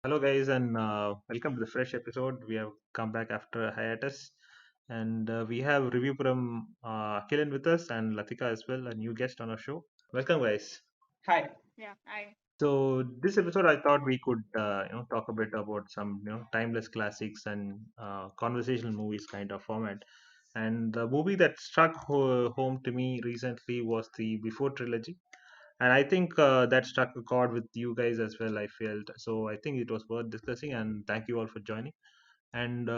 Hello, guys, and welcome to the fresh episode. We have come back after a hiatus, and we have review from Akilan with us and Latika as well, a new guest on our show. Welcome, guys. Hi. Yeah, I. So this episode, I thought we could talk a bit about some timeless classics and conversational movies kind of format. And the movie that struck home to me recently was the Before Trilogy, and I think that struck a chord with you guys as well. I felt so. I think it was worth discussing, and thank you all for joining. And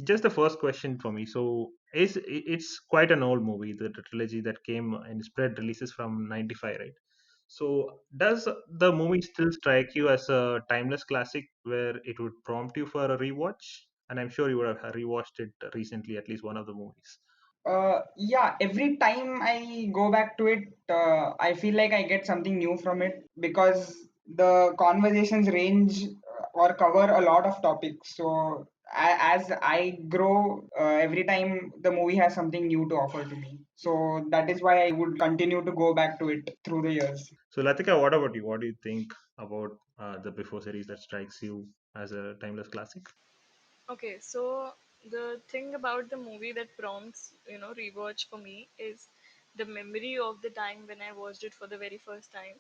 just the first question for me. So it's quite an old movie, the trilogy that came in spread releases from '95, right? So does the movie still strike you as a timeless classic where it would prompt you for a rewatch? And I'm sure you would have rewatched it recently, at least one of the movies. Yeah, every time I go back to it, I feel like I get something new from it because the conversations range or cover a lot of topics. So as I grow, every time the movie has something new to offer to me. So that is why I would continue to go back to it through the years. So Latika, what about you? What do you think about the Before series that strikes you as a timeless classic? Okay, so the thing about the movie that prompts, rewatch for me is the memory of the time when I watched it for the very first time.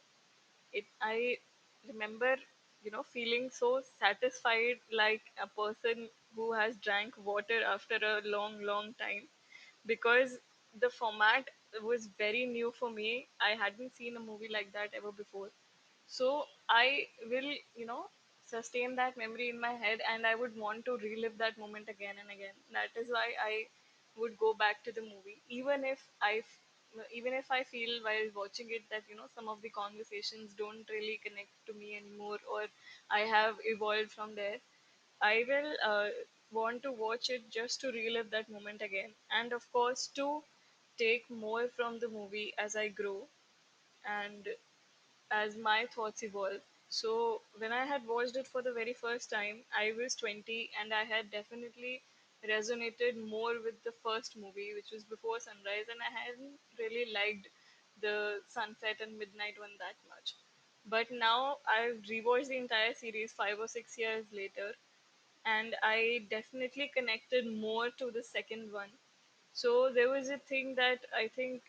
I remember, feeling so satisfied like a person who has drank water after a long, long time because the format was very new for me. I hadn't seen a movie like that ever before. So I will, sustain that memory in my head and I would want to relive that moment again and again. That is why I would go back to the movie, even if I feel while watching it that some of the conversations don't really connect to me anymore, or I have evolved from there. I will want to watch it just to relive that moment again, and of course to take more from the movie as I grow and as my thoughts evolve. So, when I had watched it for the very first time, I was 20 and I had definitely resonated more with the first movie, which was Before Sunrise, and I hadn't really liked the Sunset and Midnight one that much. But now I've rewatched the entire series 5 or 6 years later, and I definitely connected more to the second one. So, there was a thing that I think.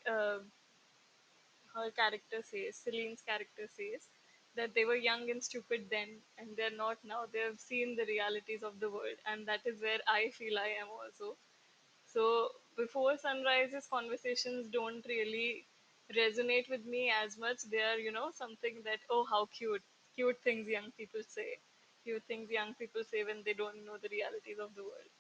Her character says, Celine's character says, that they were young and stupid then and they're not now. They have seen the realities of the world, and that is where I feel I am also. So, before sunrises, conversations don't really resonate with me as much. They are, something that, oh, how cute, cute things young people say, cute things young people say when they don't know the realities of the world,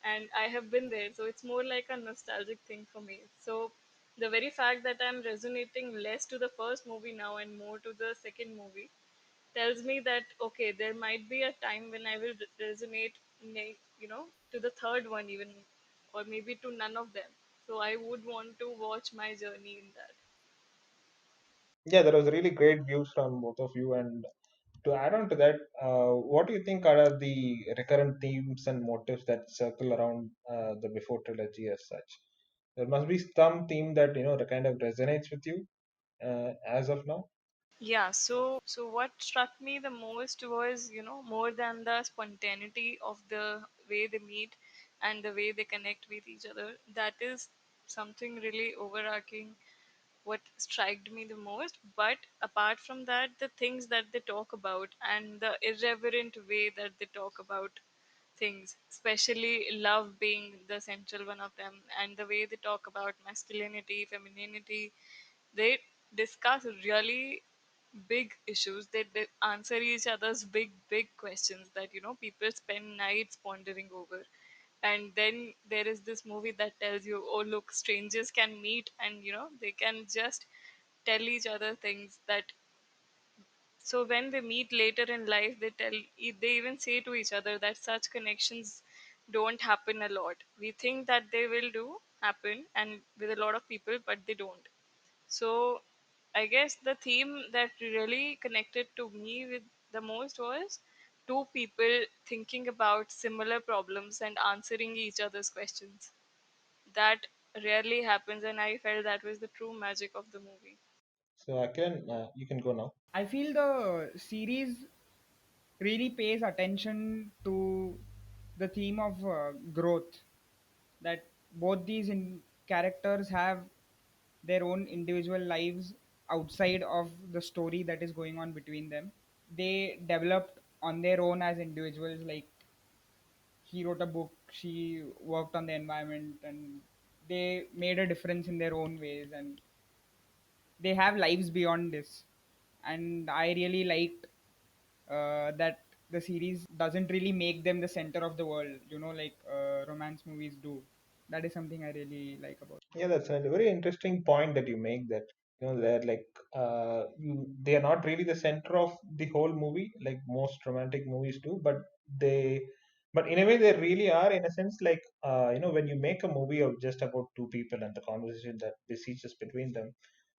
and I have been there. So it's more like a nostalgic thing for me. So the very fact that I'm resonating less to the first movie now and more to the second movie tells me that okay, there might be a time when I will resonate, to the third one even, or maybe to none of them. So I would want to watch my journey in that. Yeah, that was really great views from both of you. And to add on to that, what do you think are the recurrent themes and motives that circle around the Before trilogy as such? There must be some theme that that kind of resonates with you as of now. Yeah, so what struck me the most was, more than the spontaneity of the way they meet and the way they connect with each other. That is something really overarching what struck me the most. But apart from that, the things that they talk about and the irreverent way that they talk about things, especially love being the central one of them, and the way they talk about masculinity, femininity, they discuss really big issues. They answer each other's big questions that people spend nights pondering over. And then there is this movie that tells you, oh look, strangers can meet and they can just tell each other things that, so when they meet later in life, they even say to each other that such connections don't happen a lot. We think that they will do happen and with a lot of people, but they don't. So I guess the theme that really connected to me with the most was two people thinking about similar problems and answering each other's questions. That rarely happens, and I felt that was the true magic of the movie. So Akilan, you can go now. I feel the series really pays attention to the theme of growth, that both these characters have their own individual lives outside of the story that is going on between them. They developed on their own as individuals. Like, he wrote a book, she worked on the environment, and they made a difference in their own ways, and they have lives beyond this. And I really liked that the series doesn't really make them the center of the world, like romance movies do. That is something I really like about. Yeah, that's a very interesting point that you make. That they're like they are not really the center of the whole movie, like most romantic movies do, but they, but in a way they really are, in a sense. Like when you make a movie of just about two people and the conversation that besiege between them,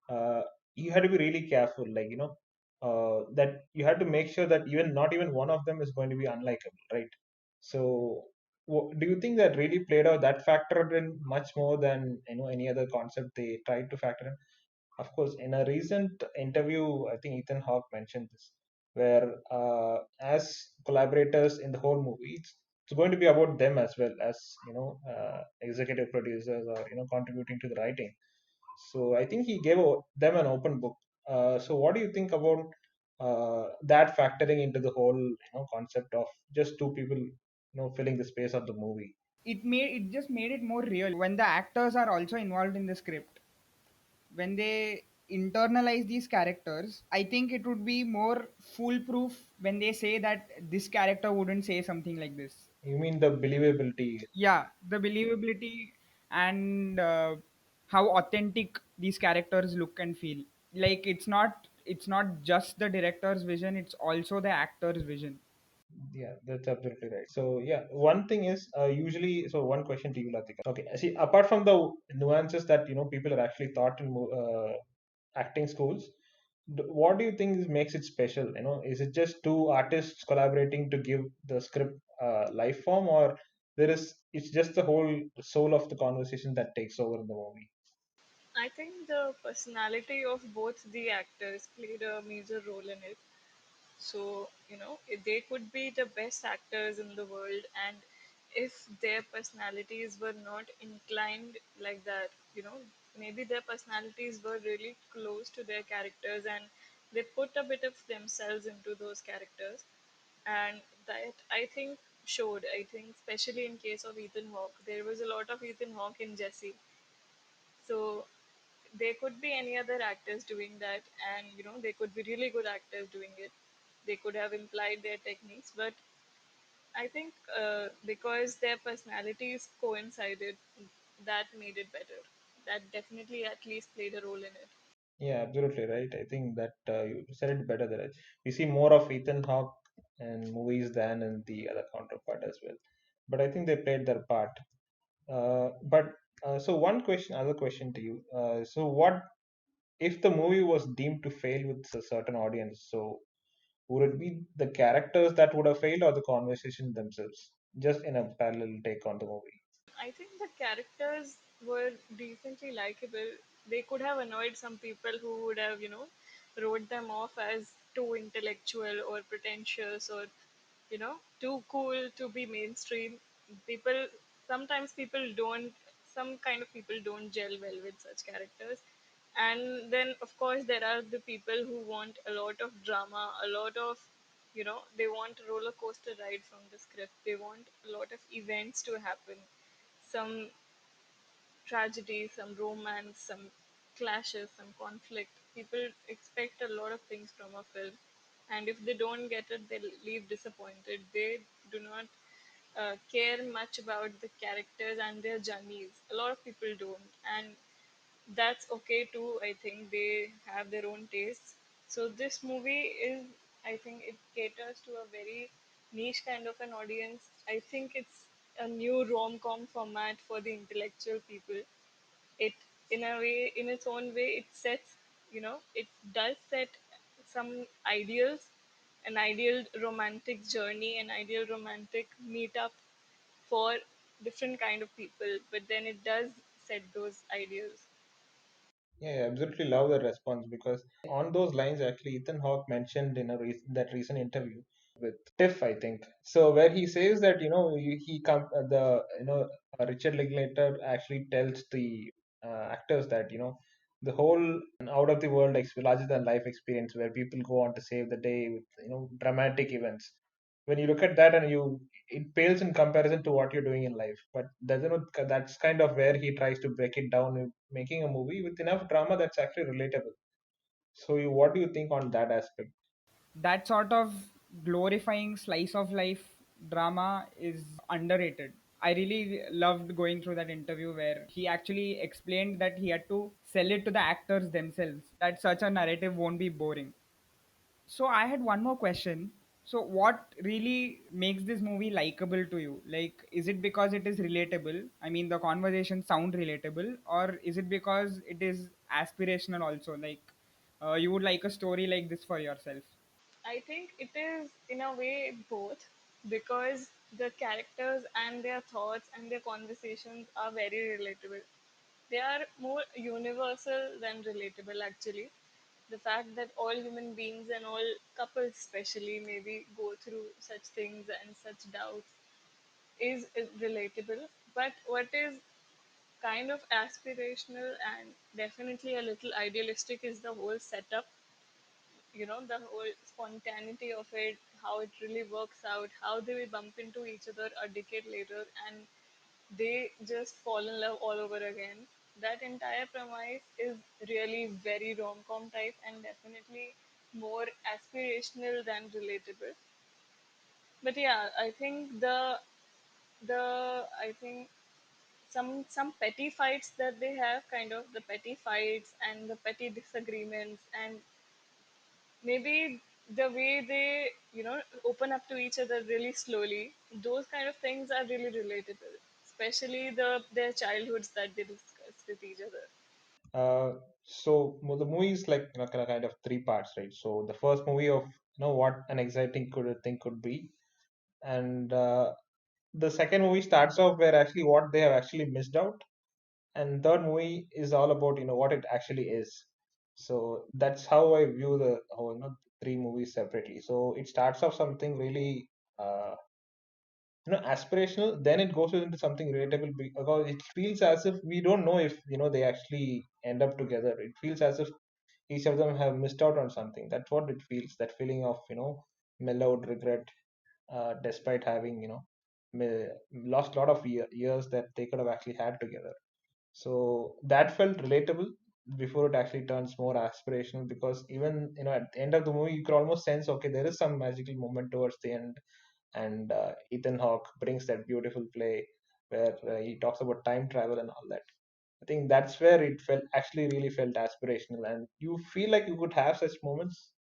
uh, you had to be really careful. Like that you had to make sure that even not even one of them is going to be unlikable, right? So do you think that really played out, that factored in much more than any other concept they tried to factor in? Of course, in a recent interview, I think Ethan Hawke mentioned this, where as collaborators in the whole movie, it's going to be about them as well as executive producers, or contributing to the writing. So I think he gave them an open book. So what do you think about that factoring into the whole concept of just two people filling the space of the movie? It just made it more real when the actors are also involved in the script. When they internalize these characters, I think it would be more foolproof when they say that this character wouldn't say something like this. You mean the believability? Yeah, the believability, and how authentic these characters look and feel. Like, it's not just the director's vision, it's also the actor's vision. Yeah, that's absolutely right. So yeah, one thing is usually. So one question to you, Latika. Okay, see, apart from the nuances that people are actually taught in acting schools, what do you think makes it special? Is it just two artists collaborating to give the script life form, or it's just the whole soul of the conversation that takes over in the movie? I think the personality of both the actors played a major role in it. So, they could be the best actors in the world, and if their personalities were not inclined like that, maybe their personalities were really close to their characters and they put a bit of themselves into those characters. And that, I think, showed. I think, especially in case of Ethan Hawke, there was a lot of Ethan Hawke in Jesse. So, there could be any other actors doing that, and they could be really good actors doing it. They could have implied their techniques, but I think because their personalities coincided, that made it better. That definitely at least played a role in it. Yeah, absolutely right. I think that you said it better that we see more of Ethan Hawke in movies than in the other counterpart as well. But I think they played their part. But so one question, other question to you. So what if the movie was deemed to fail with a certain audience? So would it be the characters that would have failed, or the conversation themselves? Just in a parallel take on the movie. I think the characters were decently likable. They could have annoyed some people who would have, wrote them off as too intellectual or pretentious or, too cool to be mainstream. People, sometimes people don't, some kind of people don't gel well with such characters. And then, of course, there are the people who want a lot of drama, a lot of, they want a roller coaster ride from the script. They want a lot of events to happen, some tragedy, some romance, some clashes, some conflict. People expect a lot of things from a film, and if they don't get it, they leave disappointed. They do not care much about the characters and their journeys. A lot of people don't, and that's okay too. I think they have their own tastes. So this movie is, I think it caters to a very niche kind of an audience. I think it's a new rom-com format for the intellectual people. It, in a way, in its own way, it sets, it does set some ideals, an ideal romantic journey, an ideal romantic meetup for different kind of people, but then it does set those ideals. Yeah, I absolutely love the response, because on those lines, actually, Ethan Hawke mentioned in that recent interview with Tiff, I think. So where he says that he come the Richard Linklater actually tells the actors that the whole out of the world larger than life experience where people go on to save the day with dramatic events. When you look at that and it pales in comparison to what you're doing in life. But that's kind of where he tries to break it down, making a movie with enough drama that's actually relatable. So what do you think on that aspect? That sort of glorifying slice of life drama is underrated. I really loved going through that interview where he actually explained that he had to sell it to the actors themselves, that such a narrative won't be boring. So I had one more question. So what really makes this movie likable to you? Like, is it because it is relatable? I mean, the conversations sound relatable, or is it because it is aspirational also? Like, you would like a story like this for yourself. I think it is in a way both, because the characters and their thoughts and their conversations are very relatable. They are more universal than relatable, actually. The fact that all human beings and all couples, especially, maybe go through such things and such doubts is relatable. But what is kind of aspirational and definitely a little idealistic is the whole setup, the whole spontaneity of it, how it really works out, how they will bump into each other a decade later and they just fall in love all over again. That entire premise is really very rom-com type and definitely more aspirational than relatable. But yeah, I think the some petty fights that they have, kind of the petty fights and the petty disagreements, and maybe the way they open up to each other really slowly, those kind of things are really relatable, especially their childhoods that they discuss with each other. Uh, the movie is like kind of three parts, right? So the first movie of what an exciting thing could be, and the second movie starts off where actually what they have actually missed out, and third movie is all about what it actually is. So that's how I view the whole three movies separately. So it starts off something really aspirational, then it goes into something relatable because it feels as if we don't know if they actually end up together. It feels as if each of them have missed out on something. That's what it feels, that feeling of mellowed regret, despite having lost a lot of years that they could have actually had together. So that felt relatable before it actually turns more aspirational, because even at the end of the movie you could almost sense, okay, there is some magical moment towards the end, and Ethan Hawke brings that beautiful play where he talks about time travel and all that. I think that's where it felt actually really felt aspirational, and you feel like you could have such moments.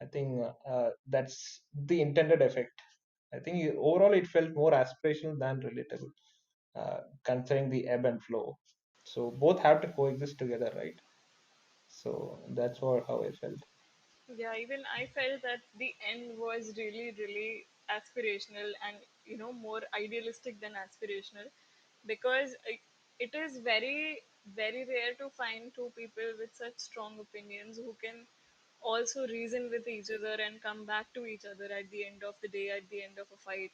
I think that's the intended effect. I think overall it felt more aspirational than relatable, considering the ebb and flow. So both have to coexist together, right? So that's what how I felt. Yeah, even I felt that the end was really, really aspirational and more idealistic than aspirational, because it is very, very rare to find two people with such strong opinions who can also reason with each other and come back to each other at the end of the day, at the end of a fight.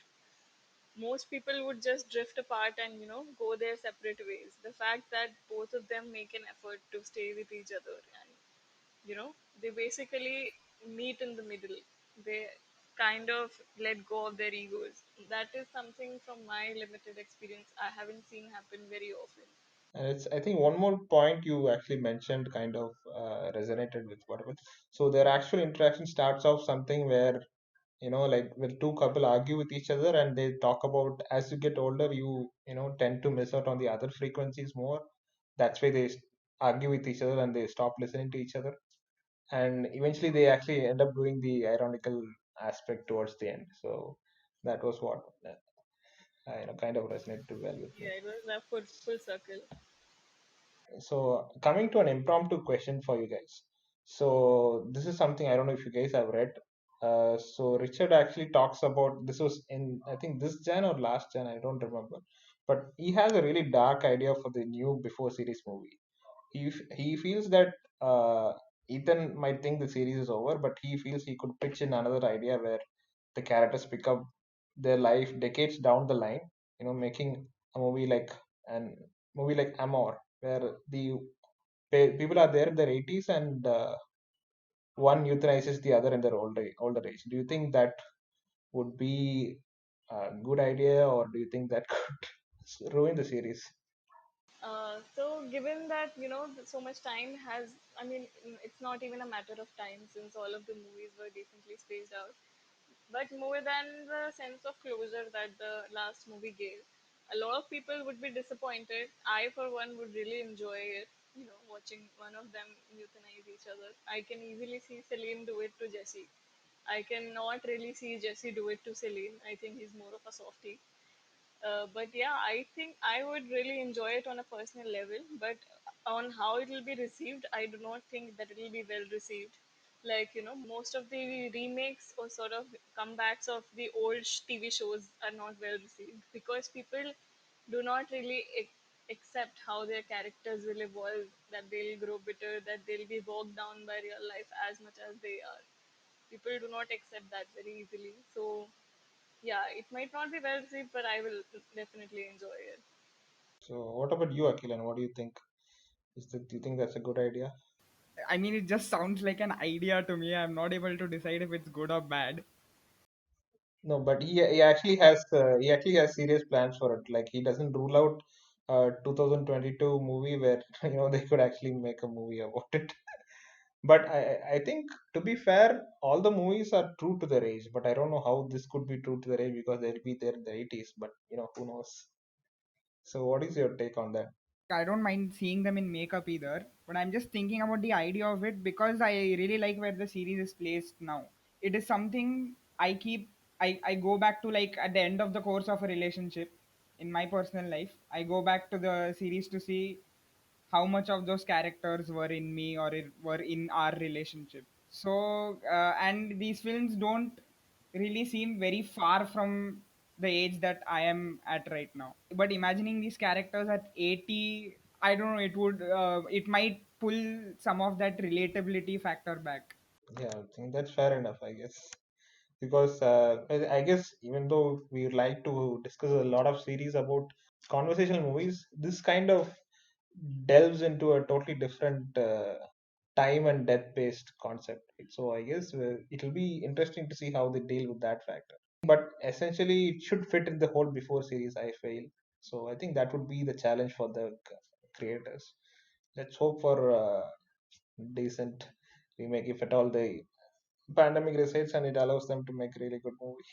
Most people would just drift apart and go their separate ways. The fact that both of them make an effort to stay with each other and they basically meet in the middle, they kind of let go of their egos. That is something from my limited experience I haven't seen happen very often. And it's, I think, one more point you actually mentioned kind of resonated with whatever. So their actual interaction starts off something where, like when two couple argue with each other and they talk about as you get older, you tend to miss out on the other frequencies more. That's why argue with each other and they stop listening to each other. And eventually they actually end up doing the ironical aspect towards the end. So that was what kind of resonated well with me. Yeah, it was a full circle. So coming to an impromptu question for you guys. So this is something I don't know if you guys have read. So Richard actually talks about, this was in I think this Jan or last Jan, I don't remember. But he has a really dark idea for the new Before series movie. He feels that Ethan might think the series is over, but he feels he could pitch in another idea where the characters pick up their life decades down the line, making a movie like an movie like Amor, where the people are there in their 80s, and one euthanizes the other in their older age. Do you think that would be a good idea, or do you think that could ruin the series? So given that so much time has, I mean, it's not even a matter of time since all of the movies were decently spaced out. But more than the sense of closure that the last movie gave, a lot of people would be disappointed. I, for one, would really enjoy it. Watching one of them euthanize each other. I can easily see Celine do it to Jesse. I cannot really see Jesse do it to Celine. I think he's more of a softie. But yeah, I think I would really enjoy it on a personal level. But on how it will be received, I do not think that it will be well received. Like, most of the remakes or sort of comebacks of the old TV shows are not well received because people do not really accept how their characters will evolve, that they'll grow bitter, that they'll be bogged down by real life as much as they are. People do not accept that very easily. So yeah, it might not be well received, but I will definitely enjoy it. So what about you, Akilan? What do you think? Do you think that's a good idea? I mean, it just sounds like an idea to me. I'm not able to decide if it's good or bad. No, but he actually has serious plans for it. Like, he doesn't rule out 2022 movie where they could actually make a movie about it. But I think, to be fair, all the movies are true to their age. But I don't know how this could be true to their age because they'll be there in the 80s. But who knows? So what is your take on that? I don't mind seeing them in makeup either, but I'm just thinking about the idea of it because I really like where the series is placed now. It is something I go back to, like at the end of the course of a relationship in my personal life. I go back to the series to see how much of those characters were in me or were in our relationship. So, and these films don't really seem very far from the age that I am at right now. But imagining these characters at 80, I don't know, it might pull some of that relatability factor back. Yeah, I think that's fair enough, I guess. Because I guess, even though we like to discuss a lot of series about conversational movies, this kind of delves into a totally different time and death based concept. So I guess it'll be interesting to see how they deal with that factor. But essentially, it should fit in the whole Before series, I feel. So I think that would be the challenge for the creators. Let's hope for decent remake, if at all the pandemic recedes and it allows them to make really good movie.